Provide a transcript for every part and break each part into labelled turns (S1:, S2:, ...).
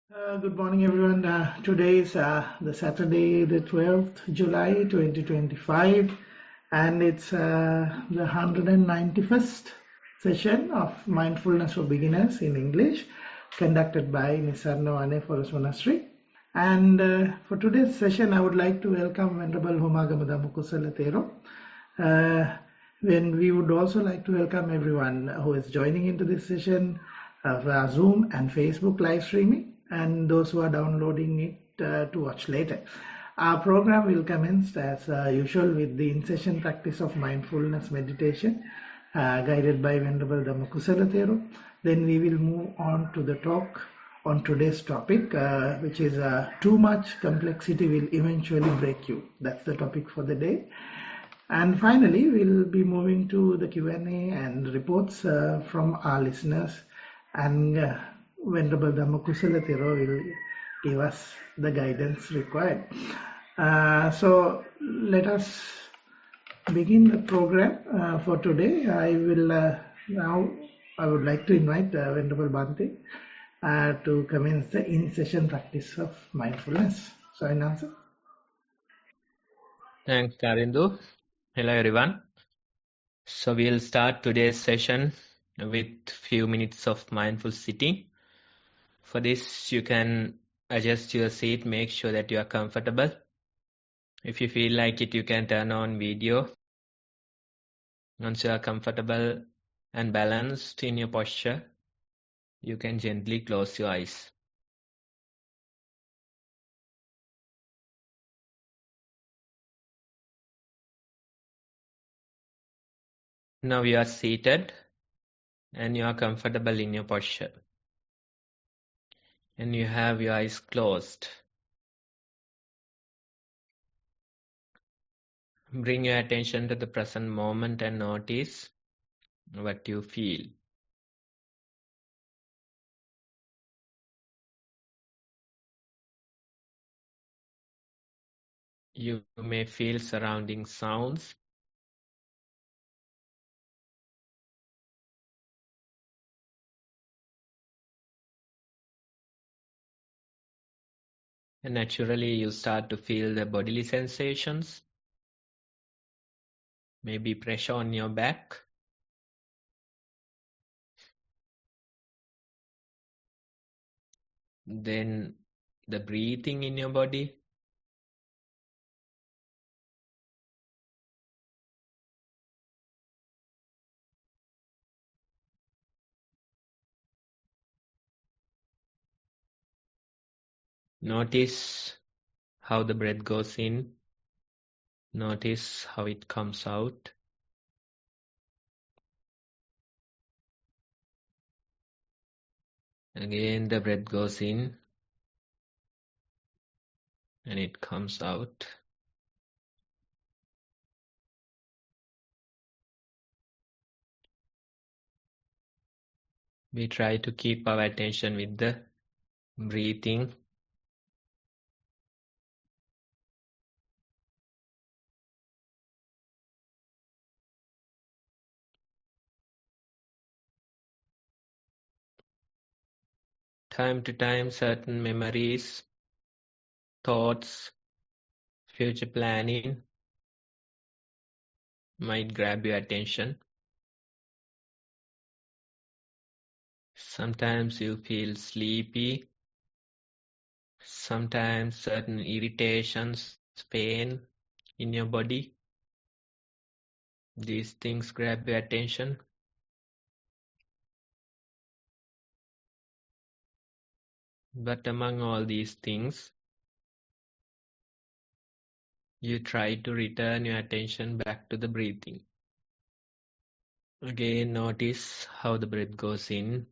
S1: Good morning, everyone. Today is the Saturday, the 12th July 2025, and it's the 191st session of Mindfulness for Beginners in English, conducted by Nissarana Forest Monastery. And for today's session, I would like to welcome Venerable Homagama Dhamma Kusala Thero. When we would also like to welcome everyone who is joining into this session via Zoom and Facebook live streaming, and those who are downloading it to watch later. Our program will commence as usual with the in-session practice of mindfulness meditation guided by Venerable Dhamma Kusala Thero. Then we will move on to the talk on today's topic, which is too much complexity will eventually break you. That's the topic for the day. And finally, we'll be moving to the Q&A and reports from our listeners, and Venerable Dhamma Kusala Thero will give us the guidance required. So let us begin the program for today. I would like to invite Venerable Bhante to commence the in-session practice of mindfulness. So, in answer.
S2: Thanks, Karindu. Hello, everyone. So we'll start today's session with few minutes of mindful sitting. For this, you can adjust your seat, make sure that you are comfortable. If you feel like it, you can turn on video. Once you are comfortable and balanced in your posture, you can gently close your eyes. Now you are seated and you are comfortable in your posture. And you have your eyes closed. Bring your attention to the present moment and notice what you feel. You may feel surrounding sounds. And naturally, you start to feel the bodily sensations. Maybe pressure on your back. Then the breathing in your body. Notice how the breath goes in. Notice how it comes out. Again, the breath goes in and it comes out. We try to keep our attention with the breathing. Time to time, certain memories, thoughts, future planning might grab your attention. Sometimes you feel sleepy. Sometimes certain irritations, pain in your body. These things grab your attention. But among all these things, you try to return your attention back to the breathing. Again, notice how the breath goes in.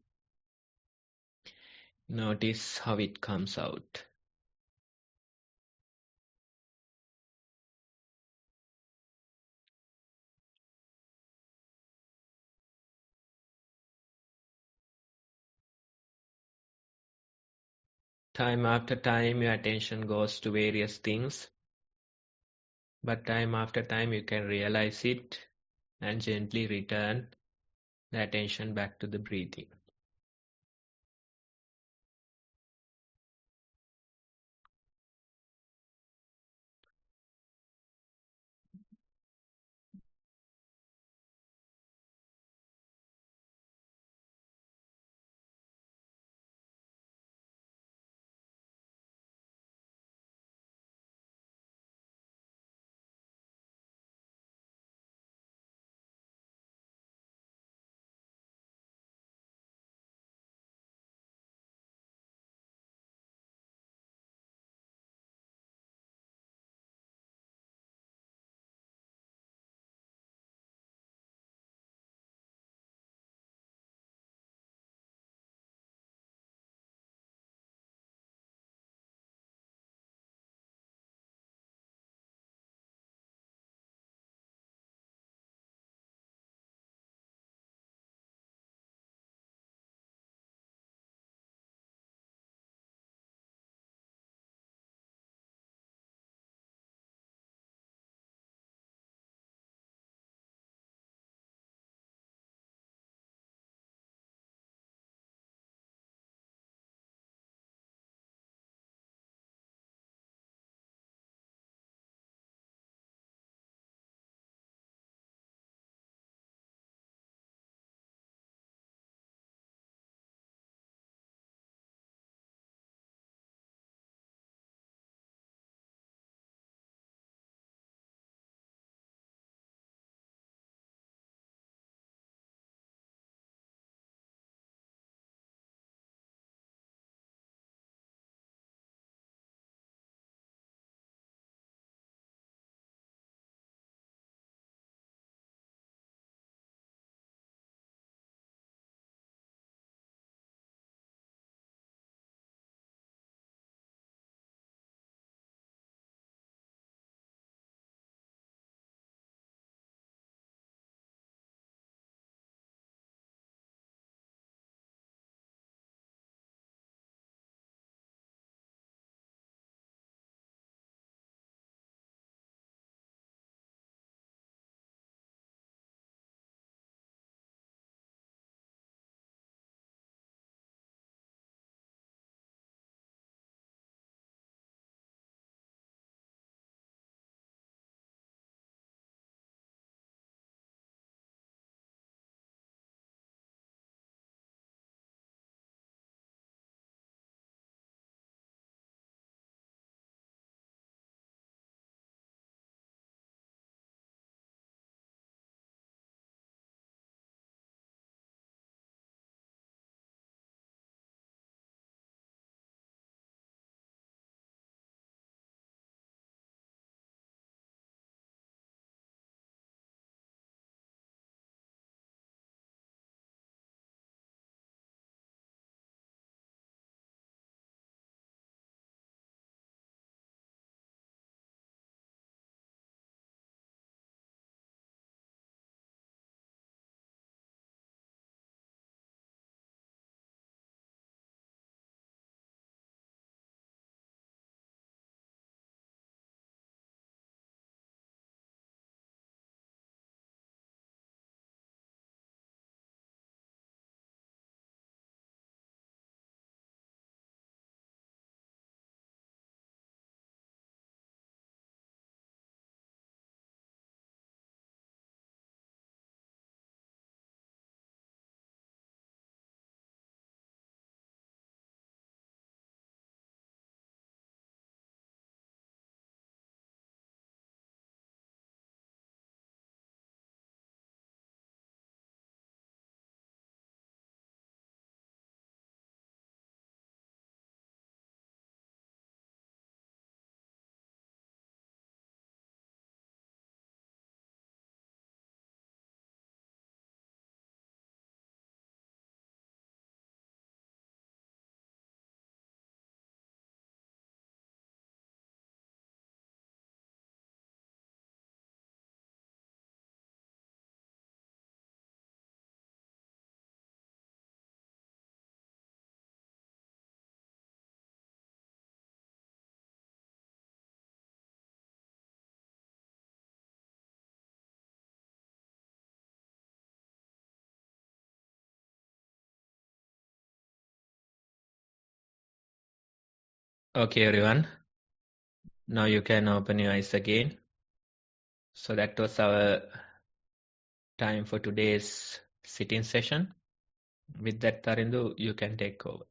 S2: Notice how it comes out. Time after time, your attention goes to various things. But time after time, you can realize it and gently return the attention back to the breathing. Okay, everyone. Now you can open your eyes again. So that was our time for today's sitting session. With that, Tarindu, you can take over.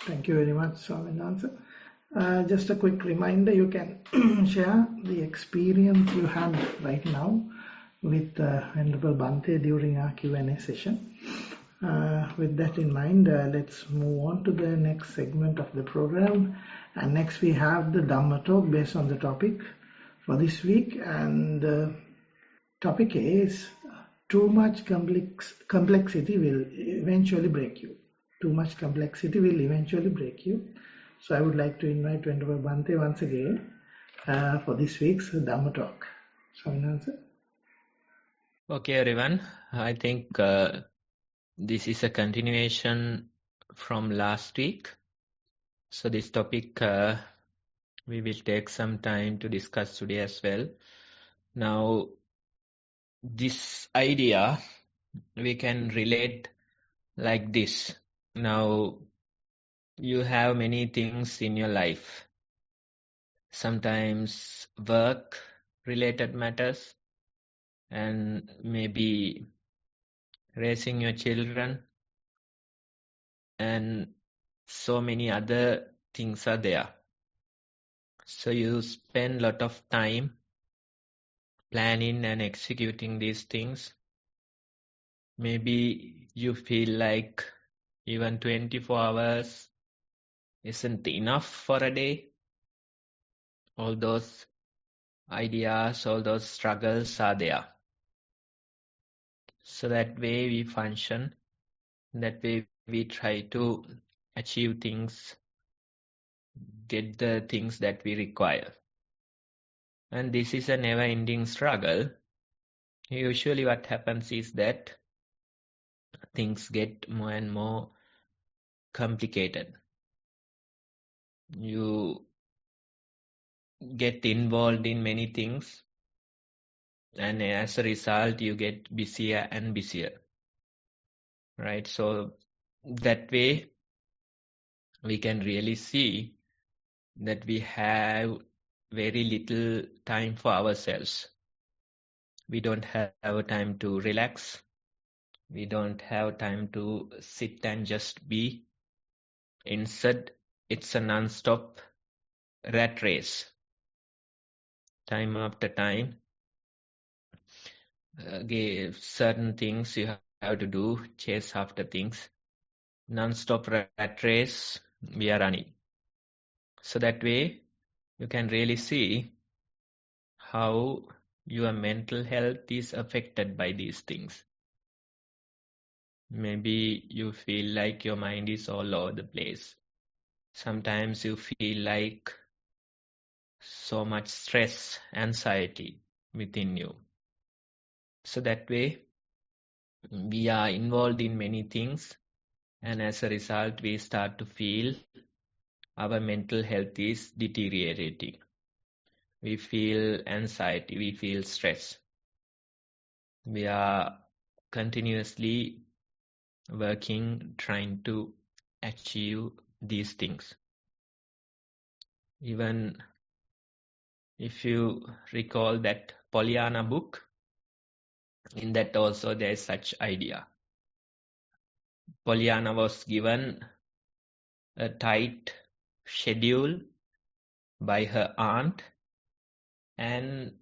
S1: Thank you very much, Swaminathan. Just a quick reminder, you can share the experience you had right now with Venerable Bhante during our Q&A session. With that in mind, let's move on to the next segment of the program. And next we have the Dhamma talk based on the topic for this week. And the topic is too much complexity will eventually break you. Too much complexity will eventually break you. So I would like to invite Venerable Bhante once again for this week's Dhamma talk. Swaminathan.
S2: Okay, everyone. I think this is a continuation from last week. So this topic we will take some time to discuss today as well. Now, this idea we can relate like this. Now, you have many things in your life. Sometimes work-related matters, and maybe raising your children, and so many other things are there. So you spend a lot of time planning and executing these things. Maybe you feel like even 24 hours isn't enough for a day. All those ideas, all those struggles are there. So that way we function, that way we try to achieve things, get the things that we require. And this is a never-ending struggle. Usually what happens is that things get more and more complicated. You get involved in many things, and as a result you get busier and busier, right? So that way we can really see that we have very little time for ourselves. We don't have time to relax. We don't have time to sit and just be. Instead, it's a non-stop rat race. Time after time, certain things you have to do, chase after things. Non-stop rat race, we are running. So that way, you can really see how your mental health is affected by these things. Maybe you feel like your mind is all over the place. Sometimes you feel like so much stress, anxiety within you. So that way, we are involved in many things, and as a result, we start to feel our mental health is deteriorating. We feel anxiety, we feel stress. We are continuously working, trying to achieve these things. Even if you recall that Pollyanna book, in that also there is such idea. Pollyanna was given a tight schedule by her aunt, and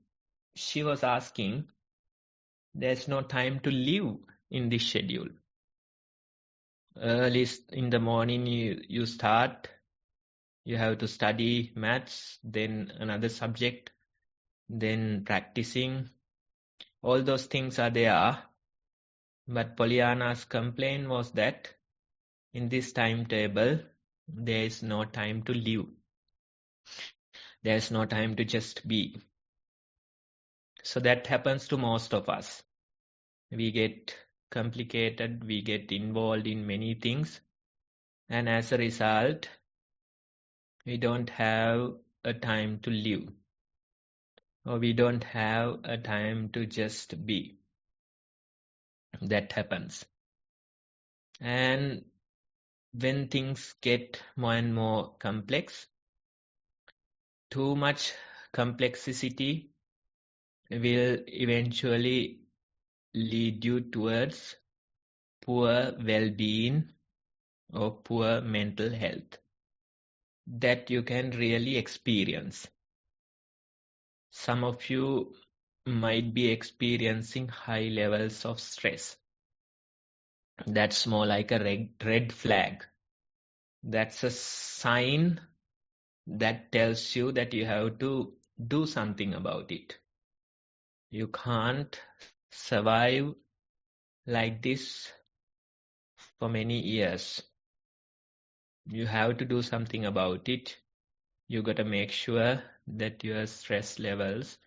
S2: she was asking, there's no time to live in this schedule. Early in the morning you start, you have to study maths, then another subject, then practicing. All those things are there. But Pollyanna's complaint was that in this timetable, there is no time to live. There is no time to just be. So that happens to most of us. We get complicated, we get involved in many things, and as a result, we don't have a time to live, or we don't have a time to just be. That happens. And when things get more and more complex, too much complexity will eventually lead you towards poor well-being or poor mental health that you can really experience. Some of you might be experiencing high levels of stress. That's more like a red flag. That's a sign that tells you that you have to do something about it. You can't survive like this for many years. You have to do something about it. You got to make sure that your stress levels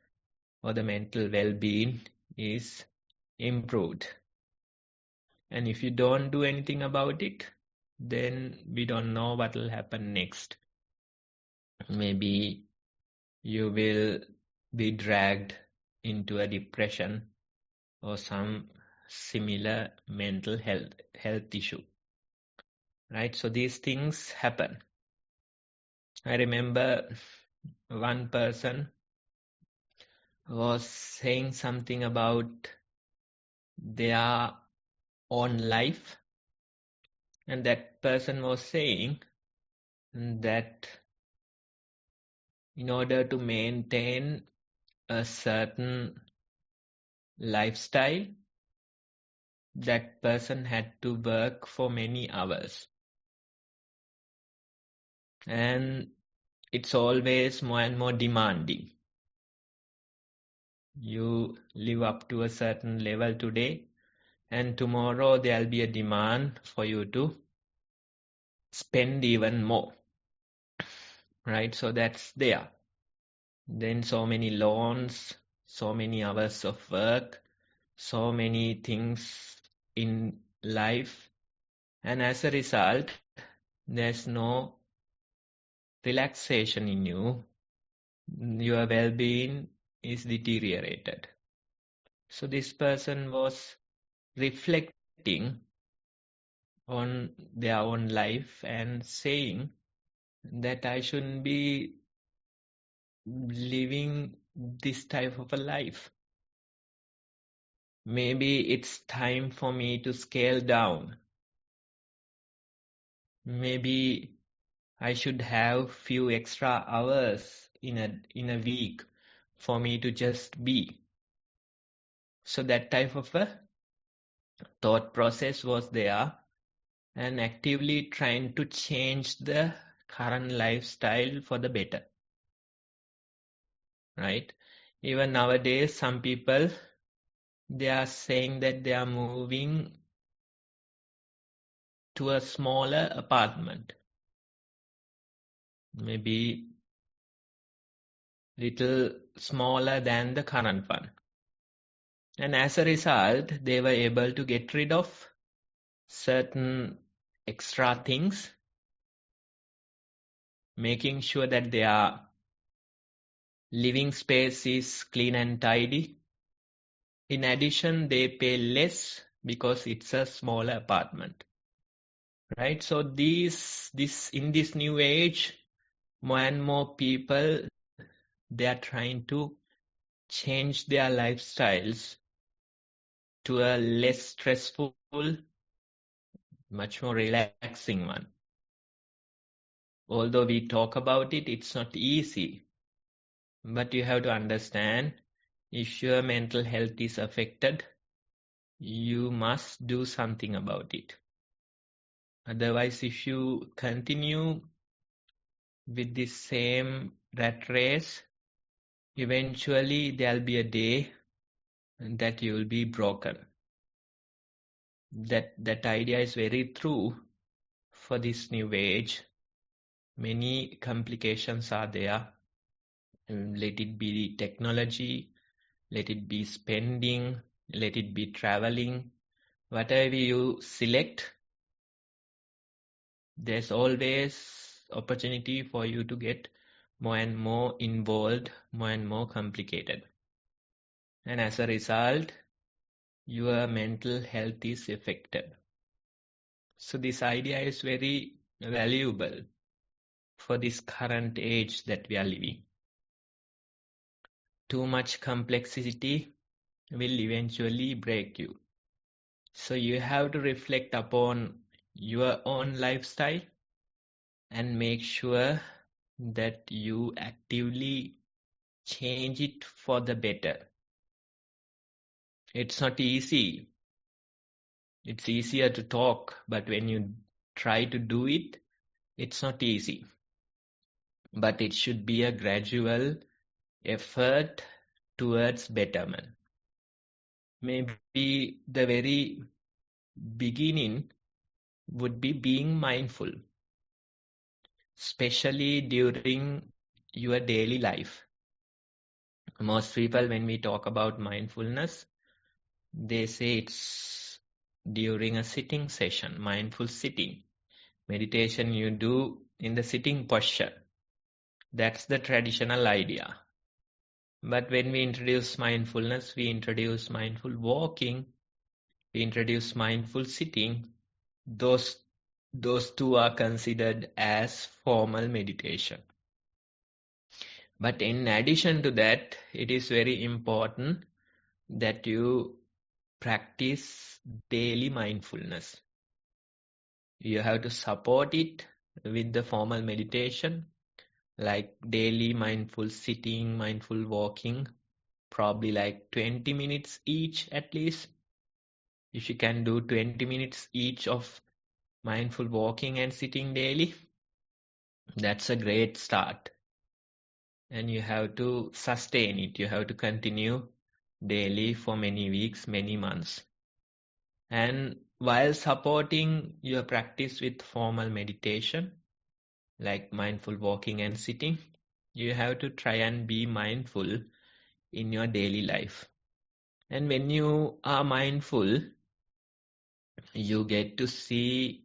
S2: or the mental well-being is improved. And if you don't do anything about it, then we don't know what will happen next. Maybe you will be dragged into a depression or some similar mental health issue. Right? So these things happen. I remember one person was saying something about their own life, and that person was saying that in order to maintain a certain lifestyle, that person had to work for many hours. And it's always more and more demanding. You live up to a certain level today, and tomorrow there'll be a demand for you to spend even more. Right? So that's there. Then so many loans, so many hours of work, so many things in life, and as a result, there's no relaxation in you. Your well-being is deteriorated. So this person was reflecting on their own life and saying that I shouldn't be living this type of a life. Maybe it's time for me to scale down. Maybe I should have few extra hours in a week for me to just be. So that type of a thought process was there, and actively trying to change the current lifestyle for the better. Right? Even nowadays, some people, they are saying that they are moving to a smaller apartment. Maybe little smaller than the current one. And as a result, they were able to get rid of certain extra things, making sure that their living space is clean and tidy. In addition, they pay less because it's a smaller apartment. Right? So in this new age, more and more people, they are trying to change their lifestyles to a less stressful, much more relaxing one. Although we talk about it, it's not easy. But you have to understand, if your mental health is affected, you must do something about it. Otherwise, if you continue with this same rat race, eventually there'll be a day that you will be broken. That idea is very true for this new age. Many complications are there. Let it be technology, let it be spending, let it be traveling. Whatever you select, there's always opportunity for you to get more and more involved, more and more complicated. And as a result, your mental health is affected. So this idea is very valuable for this current age that we are living. Too much complexity will eventually break you. So you have to reflect upon your own lifestyle and make sure that you actively change it for the better. It's not easy. It's easier to talk, but when you try to do it, it's not easy. But it should be a gradual effort towards betterment. Maybe the very beginning would be being mindful, especially during your daily life. Most people, when we talk about mindfulness, they say it's during a sitting session, mindful sitting. Meditation you do in the sitting posture. That's the traditional idea. But when we introduce mindfulness, we introduce mindful walking, we introduce mindful sitting. Those two are considered as formal meditation. But in addition to that, it is very important that you practice daily mindfulness. You have to support it with the formal meditation, like daily mindful sitting, mindful walking, probably like 20 minutes each at least. If you can do 20 minutes each of mindful walking and sitting daily, that's a great start. And you have to sustain it. You have to continue daily for many weeks, many months. And while supporting your practice with formal meditation, like mindful walking and sitting, you have to try and be mindful in your daily life. And when you are mindful, you get to see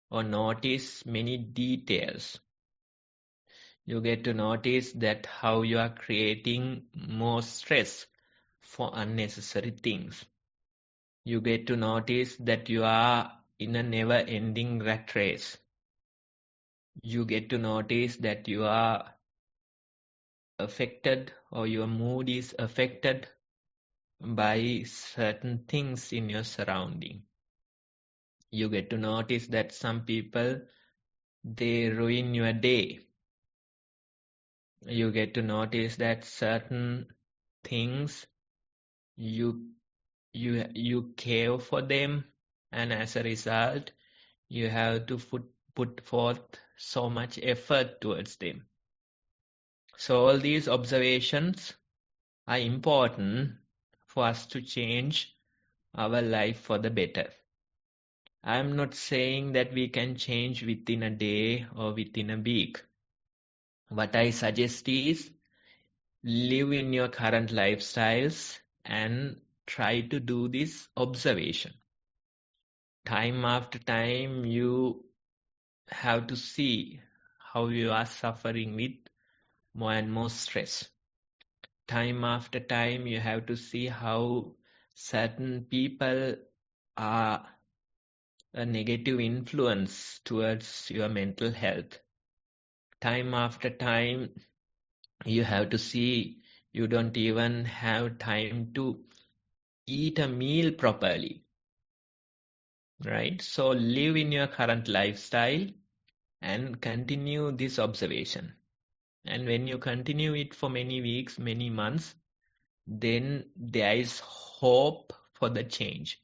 S2: or notice many details. You get to notice that how you are creating more stress for unnecessary things. You get to notice that you are in a never-ending rat race. You get to notice that you are affected or your mood is affected by certain things in your surrounding. You get to notice that some people, they ruin your day. You get to notice that certain things you care for them, and as a result, you have to put forth so much effort towards them. So all these observations are important for us to change our life for the better. I'm not saying that we can change within a day or within a week. What I suggest is live in your current lifestyles and try to do this observation. Time after time, you have to see how you are suffering with more and more stress. Time after time, you have to see how certain people are a negative influence towards your mental health. Time after time, you have to see you don't even have time to eat a meal properly. Right? So live in your current lifestyle and continue this observation. And when you continue it for many weeks, many months, then there is hope for the change.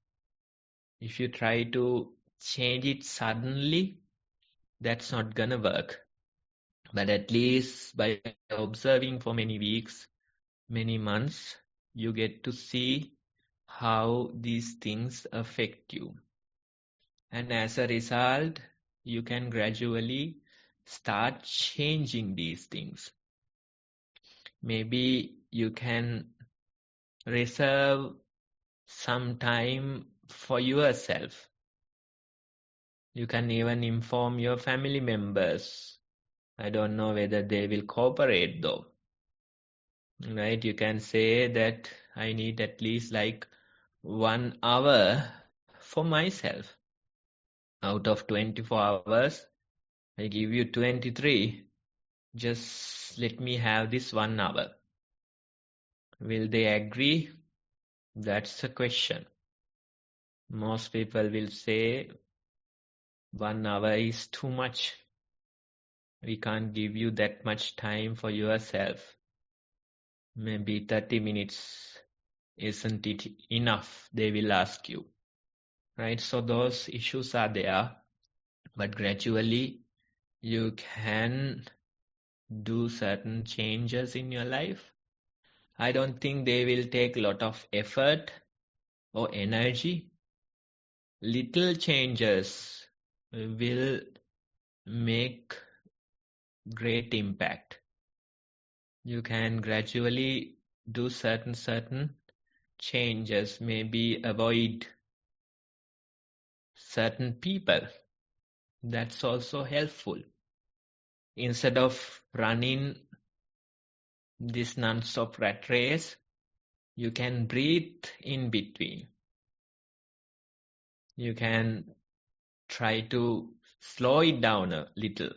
S2: If you try to change it suddenly, that's not gonna work. But at least by observing for many weeks, many months, you get to see how these things affect you. And as a result, you can gradually start changing these things. Maybe you can reserve some time for yourself. You can even inform your family members. I don't know whether they will cooperate though. Right? You can say that I need at least like 1 hour for myself. Out of 24 hours, I give you 23. Just let me have this 1 hour. Will they agree? That's the question. Most people will say 1 hour is too much. We can't give you that much time for yourself. Maybe 30 minutes isn't it enough, they will ask you. Right? So those issues are there, but gradually you can do certain changes in your life. I don't think they will take a lot of effort or energy. Little changes will make great impact. You can gradually do certain changes, maybe avoid certain people. That's also helpful. Instead of running this non-stop rat race, you can breathe in between. You can try to slow it down a little.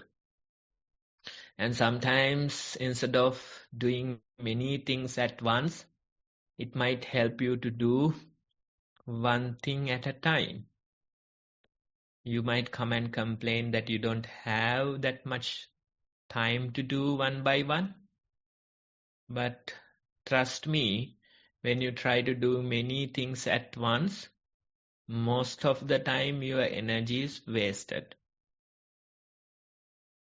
S2: And sometimes instead of doing many things at once, it might help you to do one thing at a time. You might come and complain that you don't have that much time to do one by one. But trust me, when you try to do many things at once, most of the time your energy is wasted.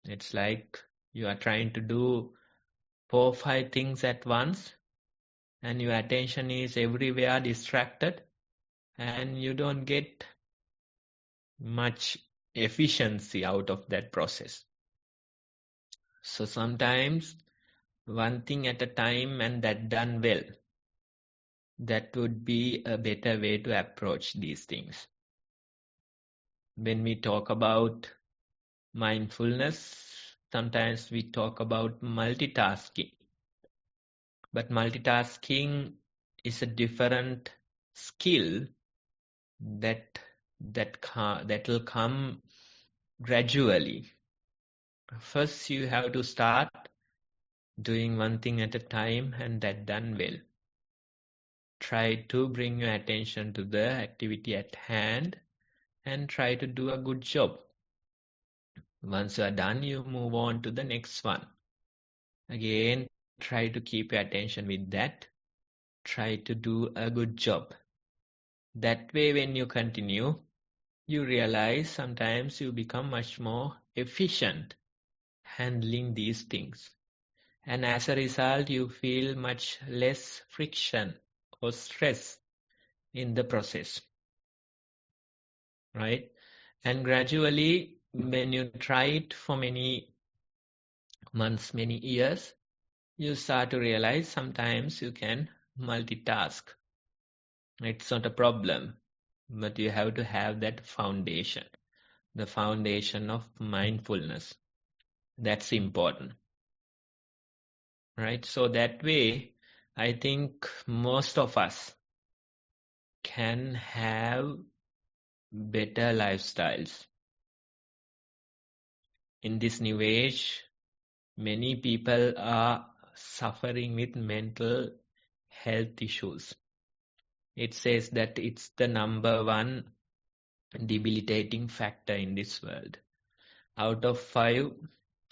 S2: It's like you are trying to do 4 or 5 things at once and your attention is everywhere distracted and you don't get much efficiency out of that process. So sometimes one thing at a time and that done well. That would be a better way to approach these things. When we talk about mindfulness, sometimes we talk about multitasking. But multitasking is a different skill that will come gradually. First, you have to start doing one thing at a time and that done well. Try to bring your attention to the activity at hand and try to do a good job. Once you are done, you move on to the next one. Again, try to keep your attention with that. Try to do a good job. That way, when you continue, you realize sometimes you become much more efficient handling these things. And as a result, you feel much less friction or stress in the process. Right? And gradually, when you try it for many months, many years, you start to realize sometimes you can multitask. It's not a problem, but you have to have that foundation, the foundation of mindfulness. That's important. Right? So that way, I think most of us can have better lifestyles. In this new age, many people are suffering with mental health issues. It says that it's the number 1 debilitating factor in this world. Out of 5,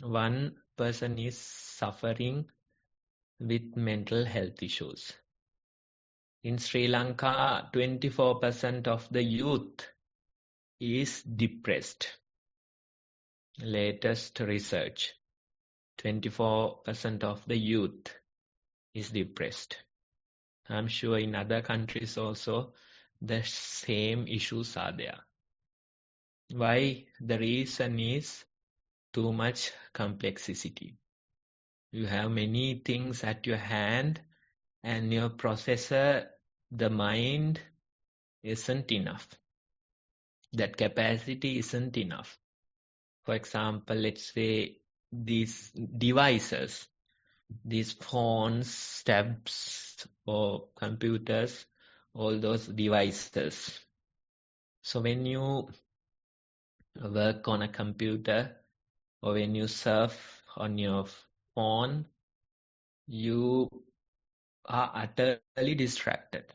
S2: 1 person is suffering with mental health issues. In Sri Lanka, 24% of the youth is depressed. Latest research, 24% of the youth is depressed. I'm sure in other countries also the same issues are there. Why? The reason is too much complexity. You have many things at your hand and your processor, the mind, isn't enough. That capacity isn't enough. For example, let's say these devices, these phones, tabs, or computers, all those devices. So when you work on a computer or when you surf on your phone, you are utterly distracted.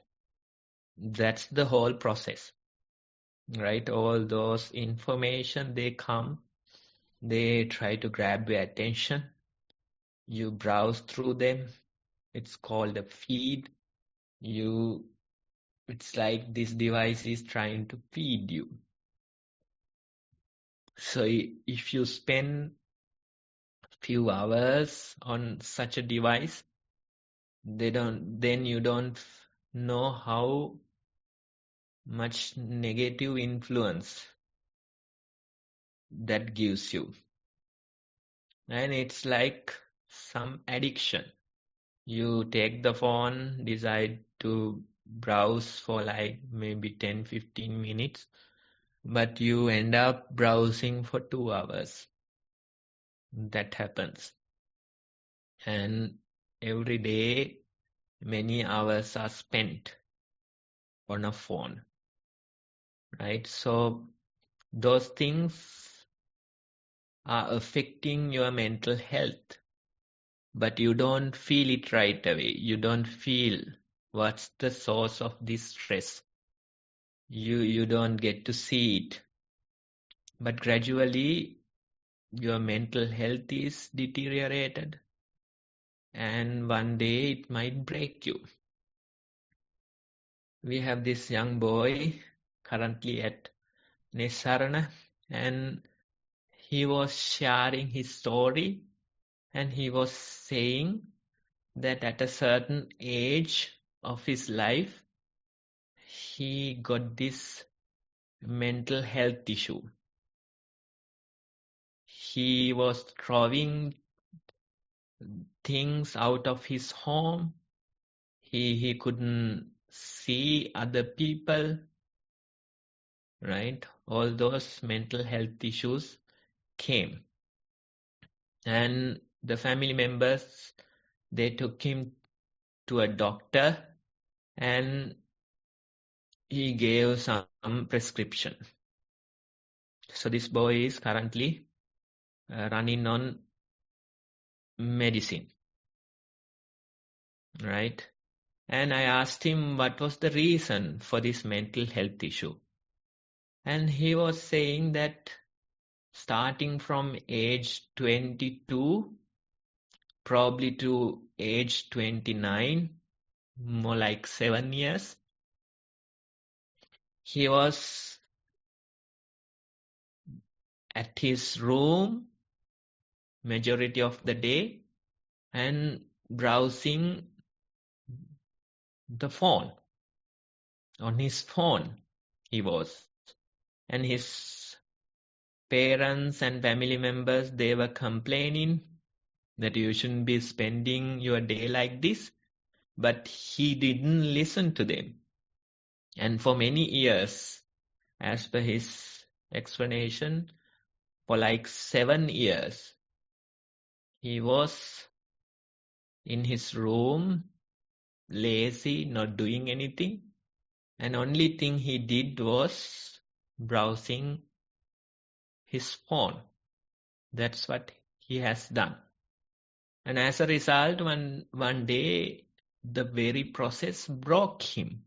S2: That's the whole process, right? All those information, they come, they try to grab your attention. You browse through them. It's called a feed. It's like this device is trying to feed you. So if you spend few hours on such a device, then you don't know how much negative influence that gives you. And it's like some addiction. You take the phone, decide to browse for like maybe 10-15 minutes, but you end up browsing for 2 hours. That happens. And every day, many hours are spent on a phone, right? So those things are affecting your mental health, but you don't feel it right away. You don't feel what's the source of this stress. You don't get to see it. But gradually, your mental health is deteriorated, and one day it might break you. We have this young boy currently at Nissarana, and he was sharing his story, and he was saying that at a certain age of his life, he got this mental health issue. He was throwing things out of his home. He couldn't see other people, right? All those mental health issues came. And the family members, they took him to a doctor, and he gave some prescription. So this boy is currently running on medicine, right? And I asked him what was the reason for this mental health issue. And he was saying that starting from age 22, probably to age 29, more like 7 years, he was at his room majority of the day and browsing the phone. On his phone he was. And his parents and family members, they were complaining that you shouldn't be spending your day like this. But he didn't listen to them. And for many years, as per his explanation, for like 7 years, he was in his room, lazy, not doing anything. And only thing he did was browsing his phone. That's what he has done. And as a result, one day, the very process broke him.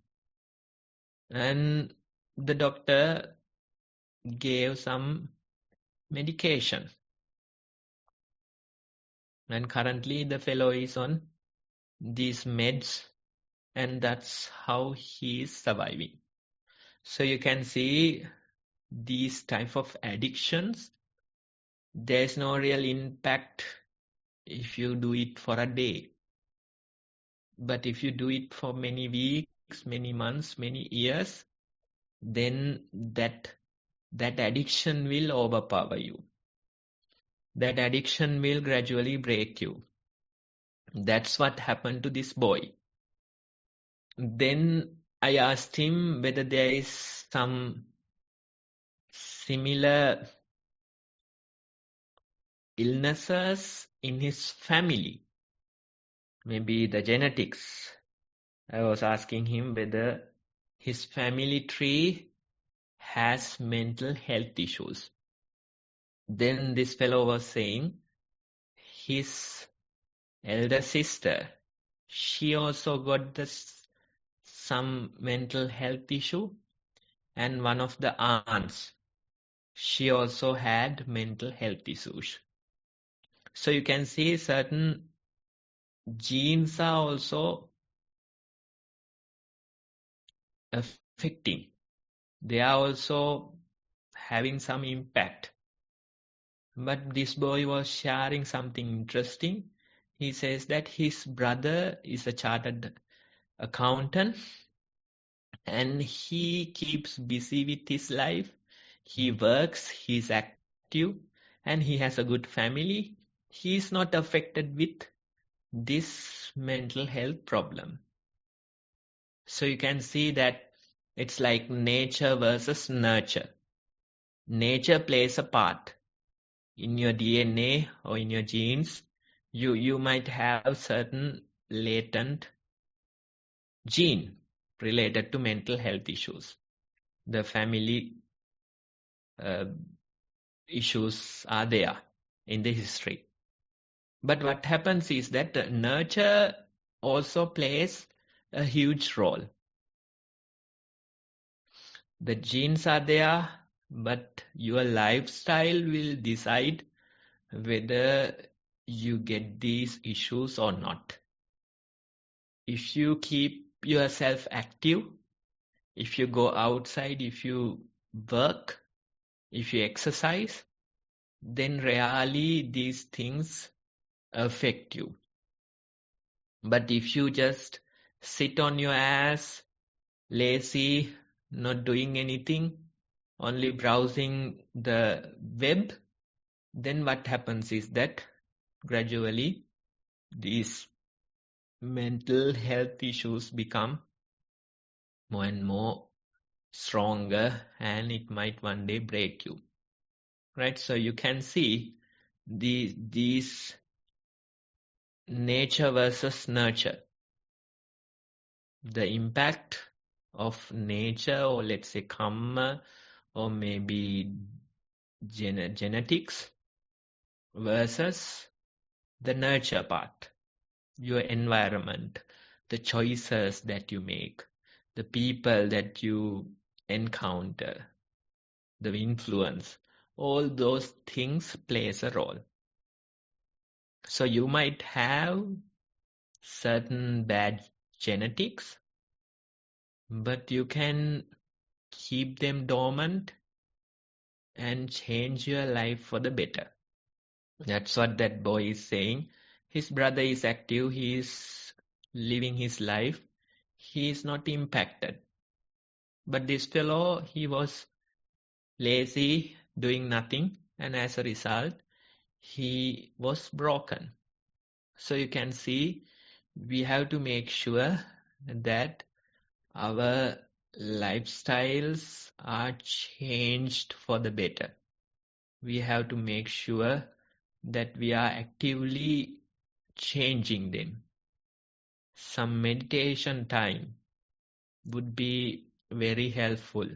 S2: And the doctor gave some medication. And currently the fellow is on these meds, and that's how he is surviving. So you can see these type of addictions, there's no real impact if you do it for a day. But if you do it for many weeks, many months, many years, then that addiction will overpower you. That addiction will gradually break you. That's what happened to this boy. Then I asked him whether there is some similar illnesses in his family, maybe the genetics. I was asking him whether his family tree has mental health issues. Then this fellow was saying his elder sister, she also got some mental health issue, and one of the aunts, she also had mental health issues. So you can see certain genes are also affecting. They are also having some impact. But this boy was sharing something interesting. He says that his brother is a chartered accountant and he keeps busy with his life. He works, he's active, and he has a good family. He is not affected with this mental health problem. So you can see that it's like nature versus nurture. Nature plays a part in your DNA or in your genes. You might have certain latent gene related to mental health issues. The family issues are there in the history. But what happens is that nurture also plays a huge role. The genes are there, but your lifestyle will decide whether you get these issues or not. If you keep yourself active, if you go outside, if you work, if you exercise, then rarely these things affect you. But if you just sit on your ass, lazy, not doing anything, only browsing the web, then what happens is that gradually these mental health issues become more and more stronger, and it might one day break you. Right? So you can see these nature versus nurture. The impact of nature, or let's say karma, or maybe genetics versus the nurture part, your environment, the choices that you make, the people that you encounter, the influence, all those things plays a role. So you might have certain bad genetics, but you can keep them dormant and change your life for the better. That's what that boy is saying. His brother is active, he is living his life, he is not impacted. But this fellow, he was lazy, doing nothing, and as a result, he was broken. So you can see, we have to make sure that our lifestyles are changed for the better. We have to make sure that we are actively changing them. Some meditation time would be very helpful.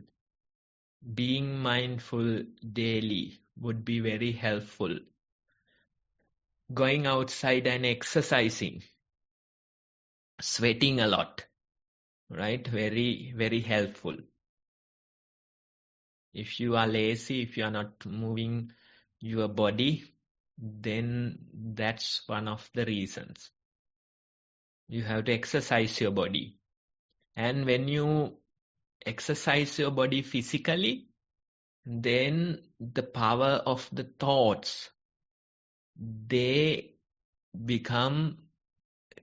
S2: Being mindful daily would be very helpful. Going outside and exercising, sweating a lot, right? Very, very helpful. If you are lazy, if you are not moving your body, then that's one of the reasons. You have to exercise your body. And when you exercise your body physically, then the power of the thoughts, they become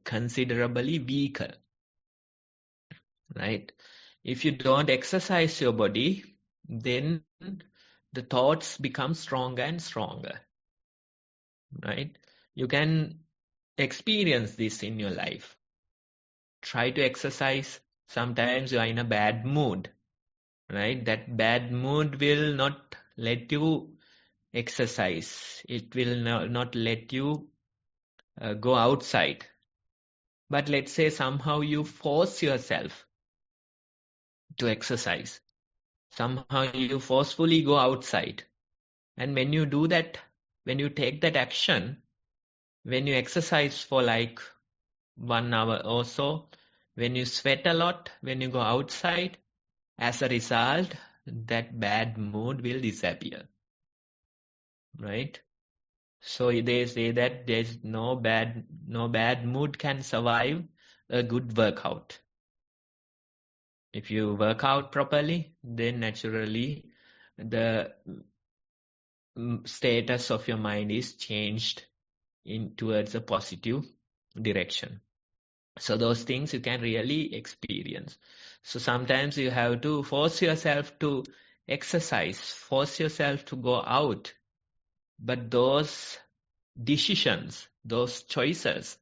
S2: considerably weaker, right? If you don't exercise your body, then the thoughts become stronger and stronger, right? You can experience this in your life. Try to exercise. Sometimes you are in a bad mood, right? That bad mood will not let you exercise. It will not let you go outside. But let's say somehow you force yourself to exercise. Somehow you forcefully go outside. And when you do that, when you take that action, when you exercise for like 1 hour or so. When you sweat a lot, when you go outside, as a result, that bad mood will disappear, right? So they say that there's no bad mood can survive a good workout. If you work out properly, then naturally the status of your mind is changed towards a positive direction. So those things you can really experience. So sometimes you have to force yourself to exercise, force yourself to go out. But those decisions, those choices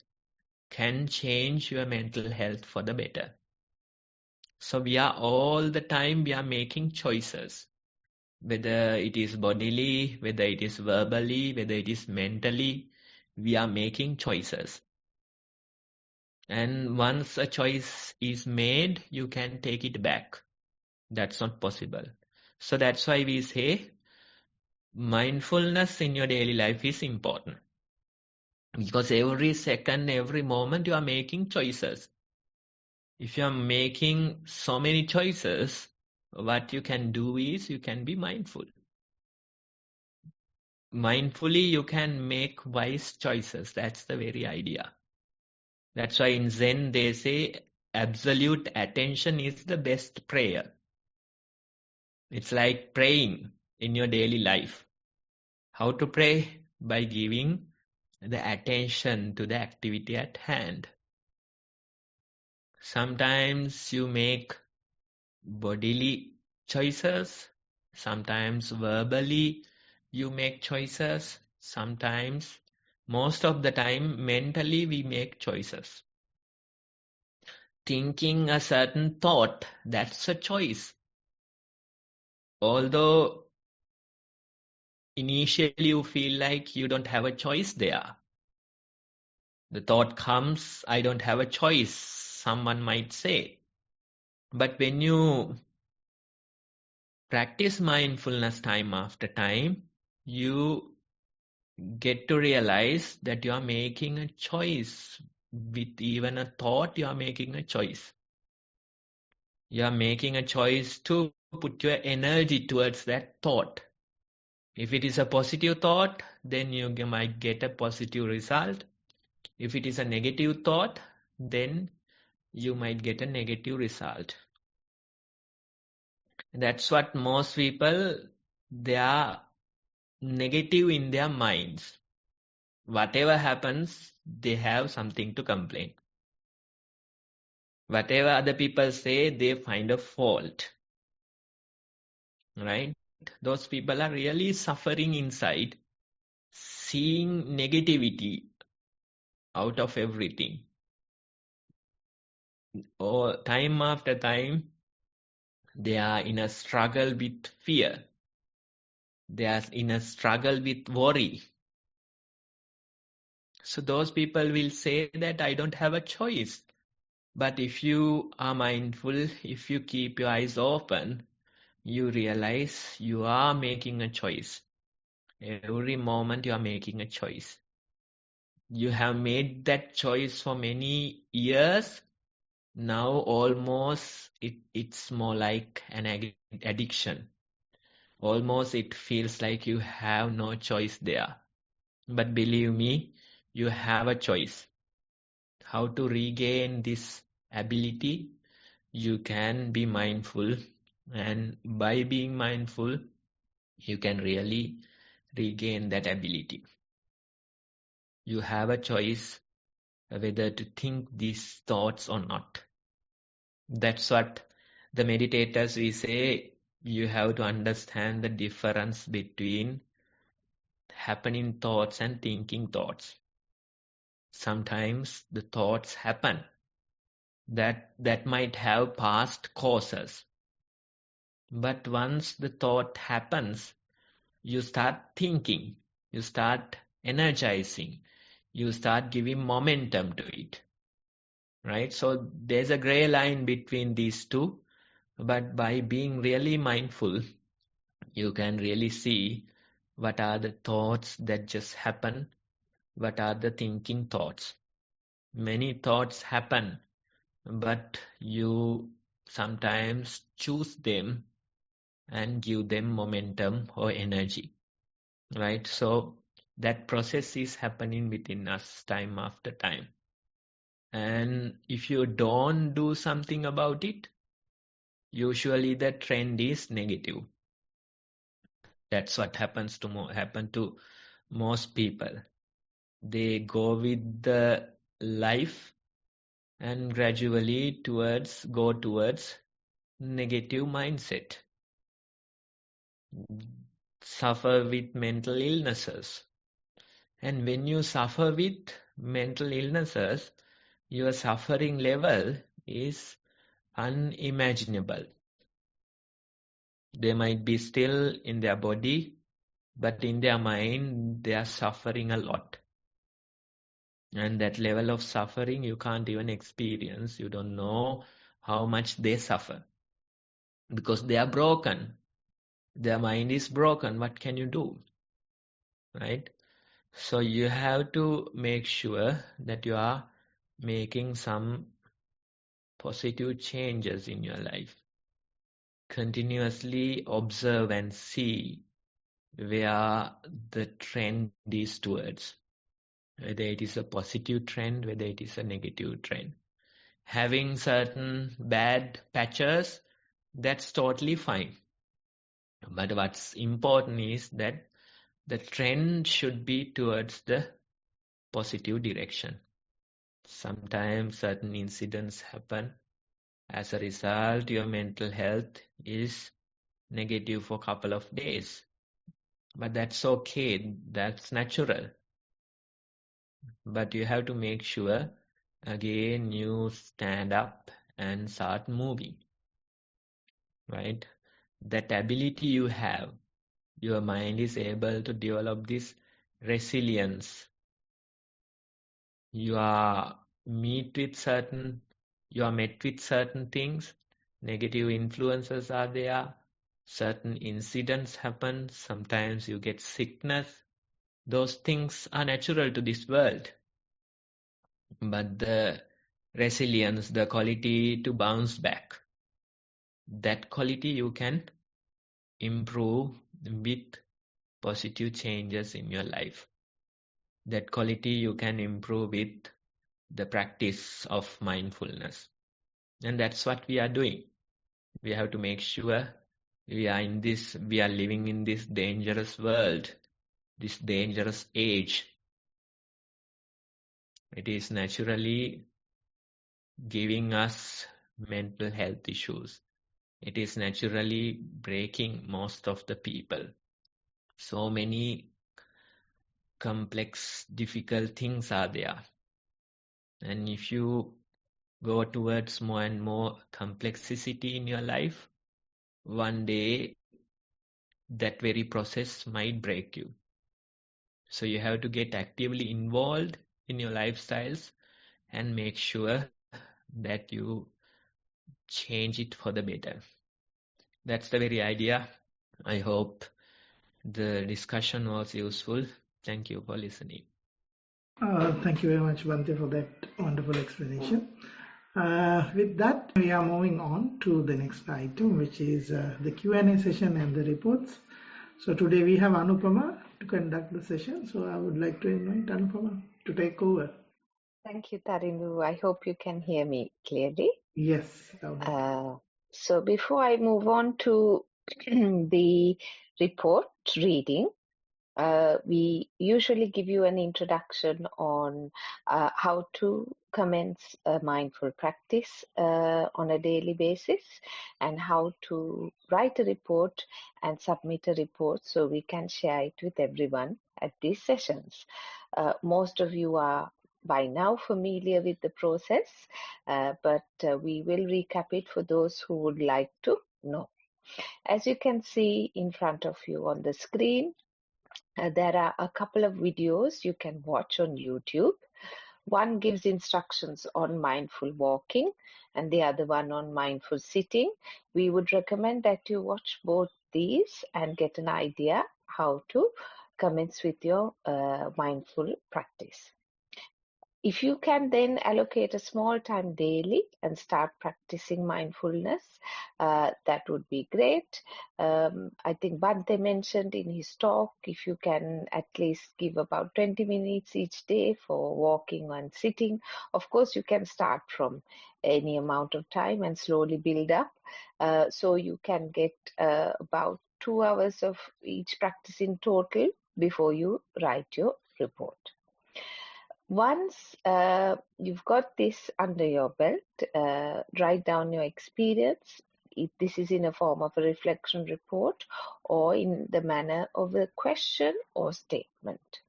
S2: can change your mental health for the better. So we are all the time, we are making choices. Whether it is bodily, whether it is verbally, whether it is mentally, we are making choices. And once a choice is made, you can take it back. That's not possible. So that's why we say mindfulness in your daily life is important. Because every second, every moment you are making choices. If you are making so many choices, what you can do is you can be mindful. Mindfully, you can make wise choices. That's the very idea. That's why in Zen they say absolute attention is the best prayer. It's like praying in your daily life. How to pray? By giving the attention to the activity at hand. Sometimes you make bodily choices, sometimes verbally you make choices, sometimes, most of the time, mentally we make choices. Thinking a certain thought, that's a choice. Although initially you feel like you don't have a choice there. The thought comes, I don't have a choice, someone might say. But when you practice mindfulness time after time, you get to realize that you are making a choice. With even a thought, you are making a choice. You are making a choice to put your energy towards that thought. If it is a positive thought, then you might get a positive result. If it is a negative thought, then you might get a negative result. That's what most people, they are negative in their minds. Whatever happens, they have something to complain. Whatever other people say, they find a fault. Right? Those people are really suffering inside, seeing negativity out of everything. Or time after time, they are in a struggle with fear. They are in a struggle with worry. So those people will say that I don't have a choice. But if you are mindful, if you keep your eyes open, you realize you are making a choice. Every moment you are making a choice. You have made that choice for many years. Now almost it's more like an addiction. Almost it feels like you have no choice there. But believe me, you have a choice. How to regain this ability? You can be mindful, and by being mindful, you can really regain that ability. You have a choice whether to think these thoughts or not. That's what the meditators we say, you have to understand the difference between happening thoughts and thinking thoughts. Sometimes the thoughts happen that might have past causes. But once the thought happens, you start thinking, you start energizing, you start giving momentum to it. Right? So there's a gray line between these two, but by being really mindful, you can really see what are the thoughts that just happen, what are the thinking thoughts. Many thoughts happen, but you sometimes choose them and give them momentum or energy, right? So that process is happening within us time after time. And if you don't do something about it, usually the trend is negative. That's what happens to happen to most people. They go with the life and gradually go towards negative mindset, suffer with mental illnesses. And when you suffer with mental illnesses, your suffering level is unimaginable. They might be still in their body, but in their mind, they are suffering a lot. And that level of suffering you can't even experience. You don't know how much they suffer because they are broken. Their mind is broken. What can you do? Right? So you have to make sure that you are making some positive changes in your life. Continuously observe and see where the trend is towards. Whether it is a positive trend, whether it is a negative trend. Having certain bad patches, that's totally fine. But what's important is that the trend should be towards the positive direction. Sometimes certain incidents happen. As a result, your mental health is negative for a couple of days. But that's okay. That's natural. But you have to make sure, again, you stand up and start moving. Right? That ability you have, your mind is able to develop this resilience. You are met with certain things, negative influences are there, certain incidents happen, sometimes you get sickness. Those things are natural to this world. But the resilience, the quality to bounce back, that quality you can improve with positive changes in your life. That quality you can improve with the practice of mindfulness. And that's what we are doing. We have to make sure we are living in this dangerous world, this dangerous age. It is naturally giving us mental health issues. It is naturally breaking most of the people. So many complex, difficult things are there. And if you go towards more and more complexity in your life, one day that very process might break you. So you have to get actively involved in your lifestyles and make sure that you change it for the better. That's the very idea. I hope the discussion was useful. Thank you for listening.
S1: Thank you very much, Bante, for that wonderful explanation. With that, we are moving on to the next item, which is the Q&A session and the reports. So today we have Anupama to conduct the session. So I would like to invite Anupama to take over.
S3: Thank you, Tarinu. I hope you can hear me clearly.
S1: Yes.
S3: So before I move on to the report reading, we usually give you an introduction on how to commence a mindful practice on a daily basis and how to write a report and submit a report so we can share it with everyone at these sessions. Most of you are by now familiar with the process, but we will recap it for those who would like to know. As you can see in front of you on the screen, there are a couple of videos you can watch on YouTube. One gives instructions on mindful walking and the other one on mindful sitting. We would recommend that you watch both these and get an idea how to commence with your mindful practice. If you can then allocate a small time daily and start practicing mindfulness, that would be great. I think Bhante mentioned in his talk, if you can at least give about 20 minutes each day for walking and sitting. Of course, you can start from any amount of time and slowly build up. So you can get about 2 hours of each practice in total before you write your report. Once you've got this under your belt, write down your experience. If this is in a form of a reflection report or in the manner of a question or statement.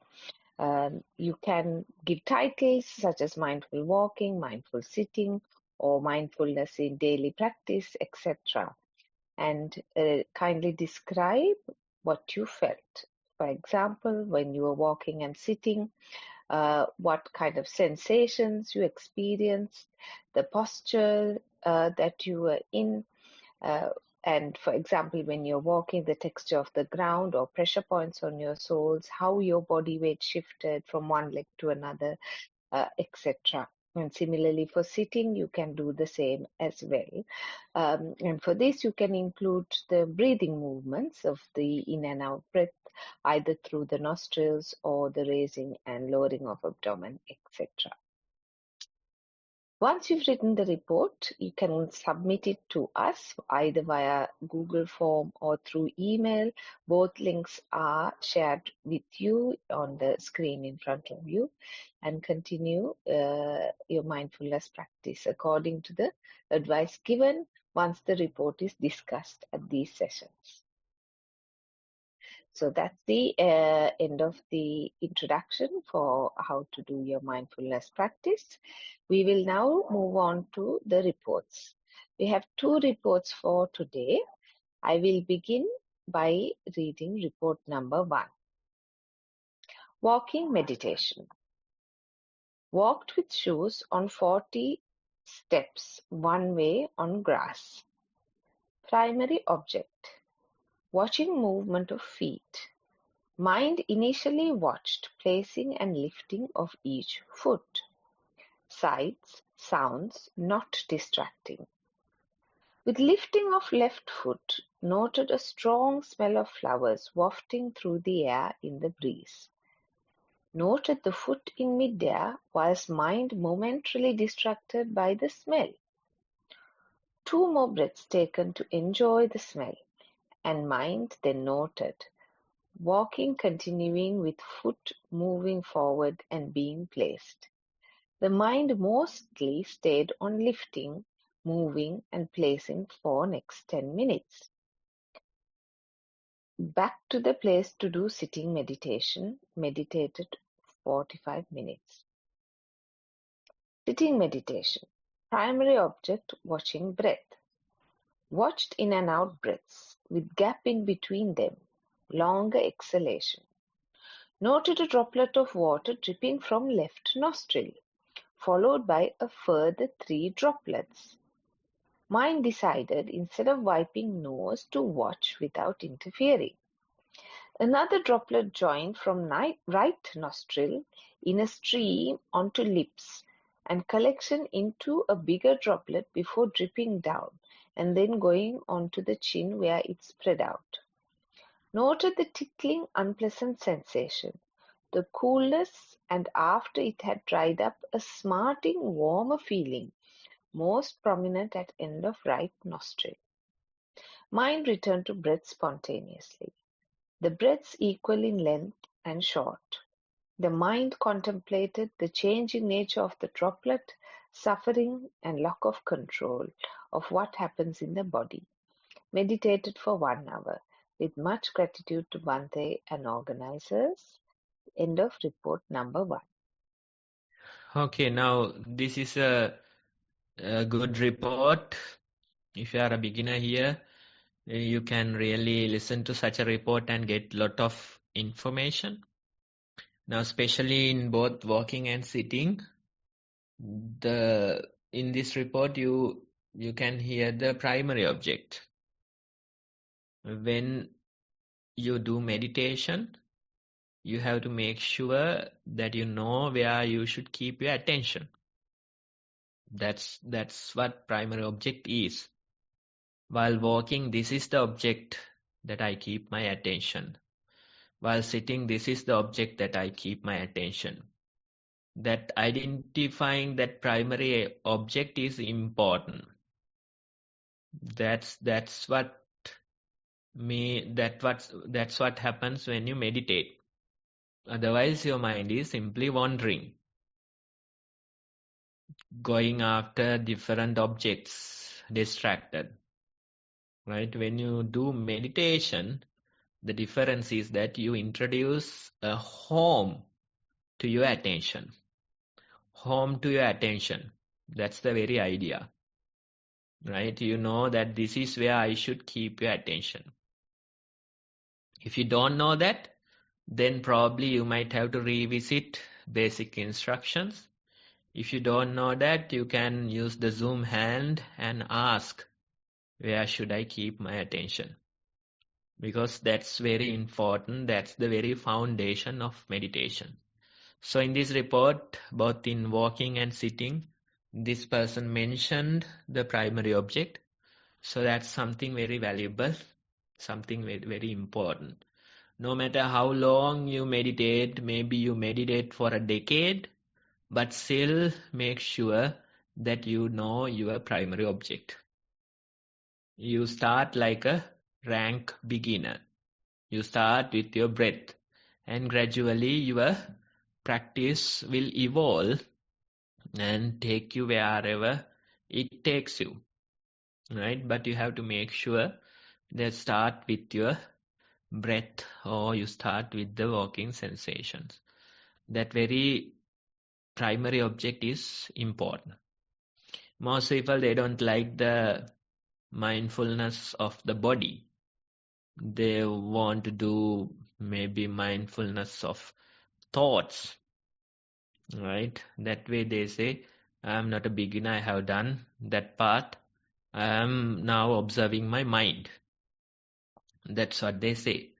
S3: You can give titles such as mindful walking, mindful sitting, or mindfulness in daily practice, etc. And kindly describe what you felt. For example, when you were walking and sitting, what kind of sensations you experienced, the posture that you were in, and for example, when you're walking, the texture of the ground or pressure points on your soles, how your body weight shifted from one leg to another, etc. And similarly for sitting, you can do the same as well. And for this, you can include the breathing movements of the in and out breath, either through the nostrils or the raising and lowering of abdomen, etc. Once you've written the report, you can submit it to us either via Google form or through email. Both links are shared with you on the screen in front of you, and continue your mindfulness practice according to the advice given once the report is discussed at these sessions. So that's the end of the introduction for how to do your mindfulness practice. We will now move on to the reports. We have 2 reports for today. I will begin by reading report number 1. Walking meditation. Walked with shoes on 40 steps one way on grass. Primary object. Watching movement of feet. Mind initially watched placing and lifting of each foot. Sights, sounds not distracting. With lifting of left foot, noted a strong smell of flowers wafting through the air in the breeze. Noted the foot in midair whilst mind momentarily distracted by the smell. 2 more breaths taken to enjoy the smell, and mind then noted walking continuing with foot moving forward and being placed. The mind mostly stayed on lifting, moving and placing for next 10 minutes. Back to the place to do sitting meditation, meditated 45 minutes. Sitting meditation. Primary object, watching breath. Watched in and out breaths with gap in between them. Longer exhalation. Noted a droplet of water dripping from left nostril, followed by a further 3 droplets. Mind decided instead of wiping nose to watch without interfering. Another droplet joined from right nostril in a stream onto lips and collection into a bigger droplet before dripping down and then going onto the chin where it spread out. Noted the tickling unpleasant sensation, the coolness, and after it had dried up, a smarting warmer feeling, most prominent at end of right nostril. Mind returned to breath spontaneously. The breaths equal in length and short. The mind contemplated the changing nature of the droplet, suffering and lack of control of what happens in the body. Meditated for 1 hour. With much gratitude to Bhante and organizers. End of report number 1.
S2: Okay, now this is a good report. If you are a beginner here, you can really listen to such a report and get lot of information. Now, especially in both walking and sitting, in this report you can hear the primary object. When you do meditation, you have to make sure that you know where you should keep your attention. That's what primary object is. While walking, this is the object that I keep my attention. While sitting, this is the object that I keep my attention. That identifying that primary object is important. That's what happens when you meditate. Otherwise, your mind is simply wandering, going after different objects, distracted. Right? When you do meditation, the difference is that you introduce a home to your attention. Home to your attention. That's the very idea. Right? You know that this is where I should keep your attention. If you don't know that, then probably you might have to revisit basic instructions. If you don't know that, you can use the Zoom hand and ask, where should I keep my attention? Because that's very important. That's the very foundation of meditation. So in this report, both in walking and sitting, this person mentioned the primary object. So that's something very valuable, something very, very important. No matter how long you meditate, maybe you meditate for a decade, but still make sure that you know your primary object. You start like a rank beginner. You start with your breath, and gradually your practice will evolve and take you wherever it takes you. Right? But you have to make sure that start with your breath, or you start with the walking sensations. That very primary object is important. Most people, they don't like the mindfulness of the body. They want to do maybe mindfulness of thoughts, right? That way they say, I'm not a beginner, I have done that part. I am now observing my mind. That's what they say.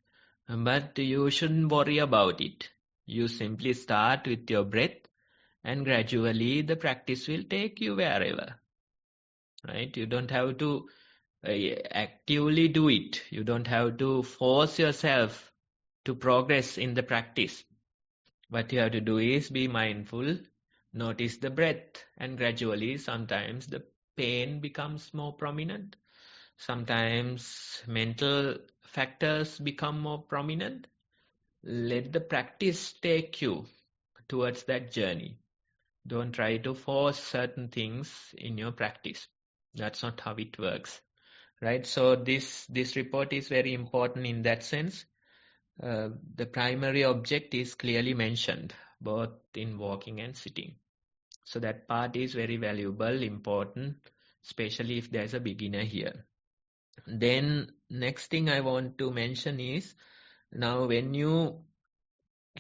S2: But you shouldn't worry about it. You simply start with your breath, and gradually the practice will take you wherever. Right? You don't have to actively do it. You don't have to force yourself to progress in the practice. What you have to do is be mindful, notice the breath, and gradually sometimes the pain becomes more prominent. Sometimes mental factors become more prominent. Let the practice take you towards that journey. Don't try to force certain things in your practice. That's not how it works. Right? So this report is very important in that sense. The primary object is clearly mentioned, both in walking and sitting. So that part is very valuable, important, especially if there's a beginner here. Then next thing I want to mention is, now when you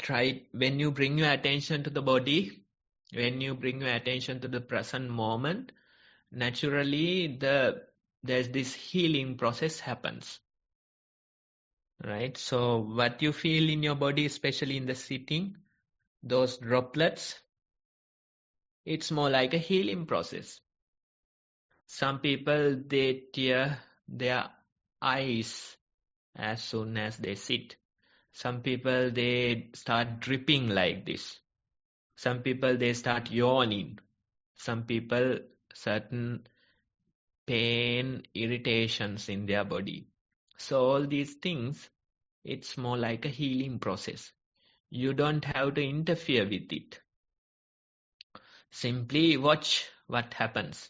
S2: bring your attention to the body, when you bring your attention to the present moment, naturally there's this healing process happens. Right? So what you feel in your body, especially in the sitting, those droplets, it's more like a healing process. Some people, they tear their eyes as soon as they sit. Some people, they start dripping like this. Some people, they start yawning. Some people, certain pain, irritations in their body. So all these things, it's more like a healing process. You don't have to interfere with it. Simply watch what happens.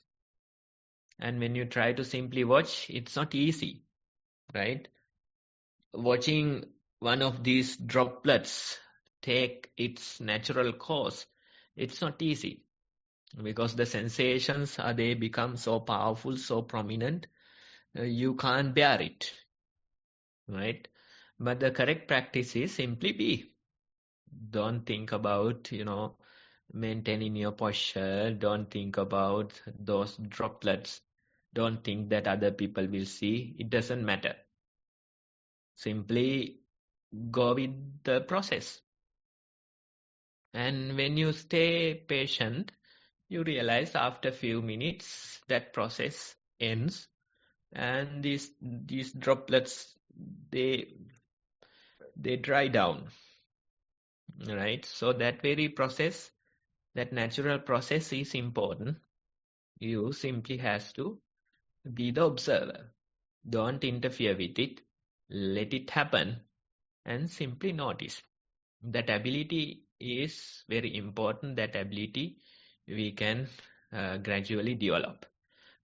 S2: And when you try to simply watch, it's not easy, right? Watching one of these droplets take its natural course, it's not easy. Because the sensations, they become so powerful, so prominent, you can't bear it, right? But the correct practice is simply be. Don't think about, maintaining your posture. Don't think about those droplets. Don't think that other people will see. It doesn't matter. Simply go with the process. And when you stay patient, you realize after a few minutes that process ends, and these droplets, they dry down, right? So that very process, that natural process is important. You simply has to be the observer. Don't interfere with it. Let it happen and simply notice. That ability is very important. That ability we can gradually develop.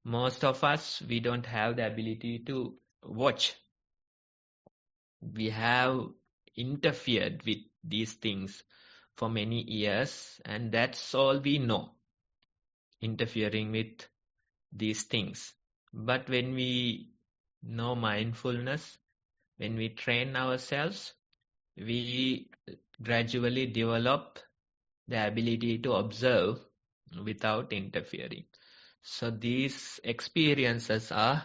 S2: Most of us, we don't have the ability to watch. We have interfered with these things for many years, and that's all we know, interfering with these things. But when we know mindfulness, when we train ourselves, we gradually develop the ability to observe without interfering. So these experiences are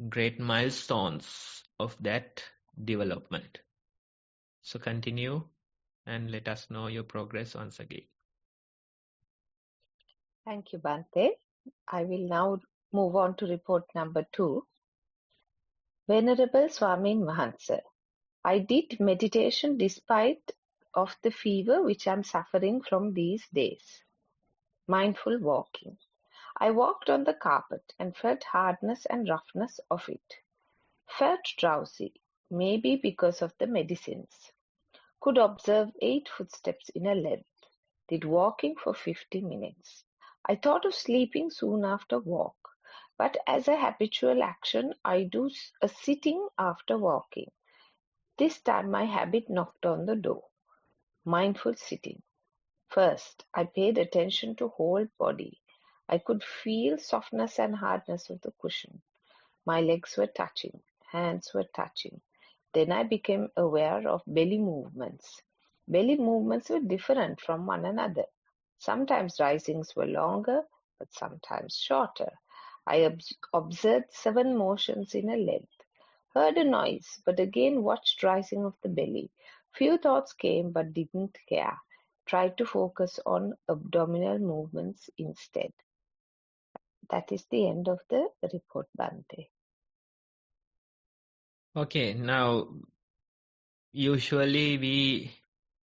S2: great milestones of that development. So continue and let us know your progress once again.
S3: Thank you, Bhante. I will now move on to report number 2. Venerable Swamin Wahanse, I did meditation despite of the fever which I am suffering from these days. Mindful walking. I walked on the carpet and felt hardness and roughness of it. Felt drowsy, maybe because of the medicines. Could observe 8 footsteps in a length. Did walking for 50 minutes. I thought of sleeping soon after walk, but as a habitual action I do a sitting after walking. This time my habit knocked on the door. Mindful sitting. First, I paid attention to whole body. I could feel softness and hardness of the cushion. My legs were touching, hands were touching. Then I became aware of belly movements. Belly movements were different from one another. Sometimes risings were longer, but sometimes shorter. I observed 7 motions in a length. Heard a noise, but again watched rising of the belly. Few thoughts came, but didn't care. Tried to focus on abdominal movements instead. That is the end of the report, Bhante.
S2: Okay, now usually we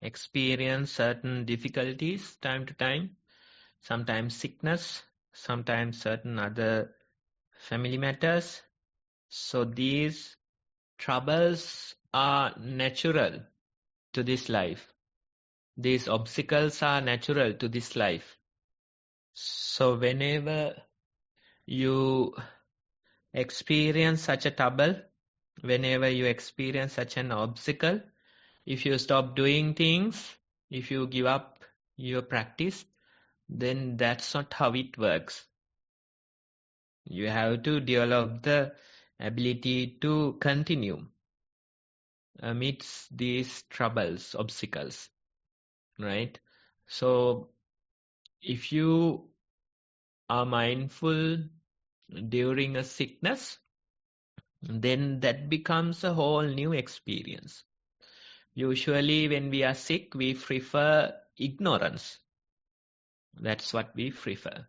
S2: experience certain difficulties time to time, sometimes sickness, sometimes certain other family matters. So these troubles are natural to this life. These obstacles are natural to this life. So whenever you experience such a trouble, whenever you experience such an obstacle, if you stop doing things, if you give up your practice, then that's not how it works. You have to develop the ability to continue amidst these troubles, obstacles, right? So if you are mindful during a sickness, then that becomes a whole new experience. Usually when we are sick, we prefer ignorance. That's what we prefer.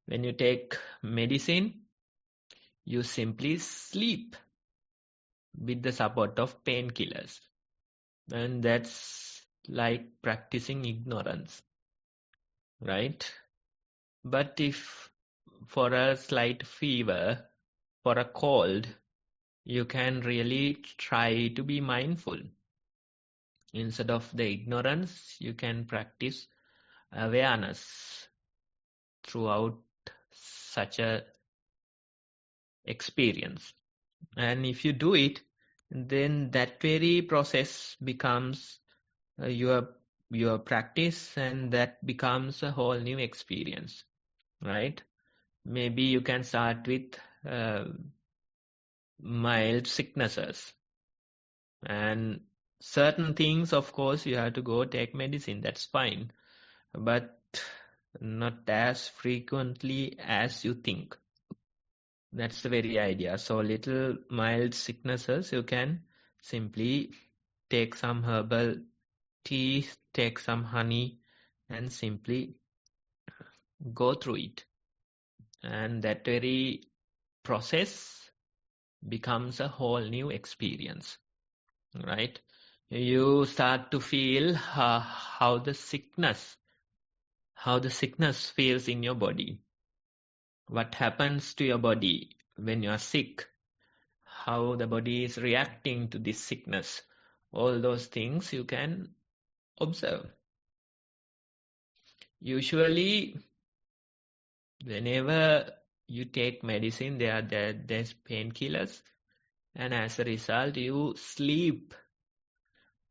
S2: When you take medicine, you simply sleep with the support of painkillers. And that's like practicing ignorance, right? But if for a slight fever, for a cold, you can really try to be mindful. Instead of the ignorance, you can practice awareness throughout such a experience. And if you do it, then that very process becomes your practice, and that becomes a whole new experience, right? Maybe you can start with mild sicknesses, and certain things, of course, you have to go take medicine, that's fine, but not as frequently as you think. That's the very idea. So little mild sicknesses, you can simply take some herbal tea, take some honey, and simply go through it. And that very process becomes a whole new experience, right? You start to feel how the sickness feels in your body. What happens to your body when you are sick? How the body is reacting to this sickness. All those things you can observe. Usually, whenever you take medicine, there's painkillers, and as a result, you sleep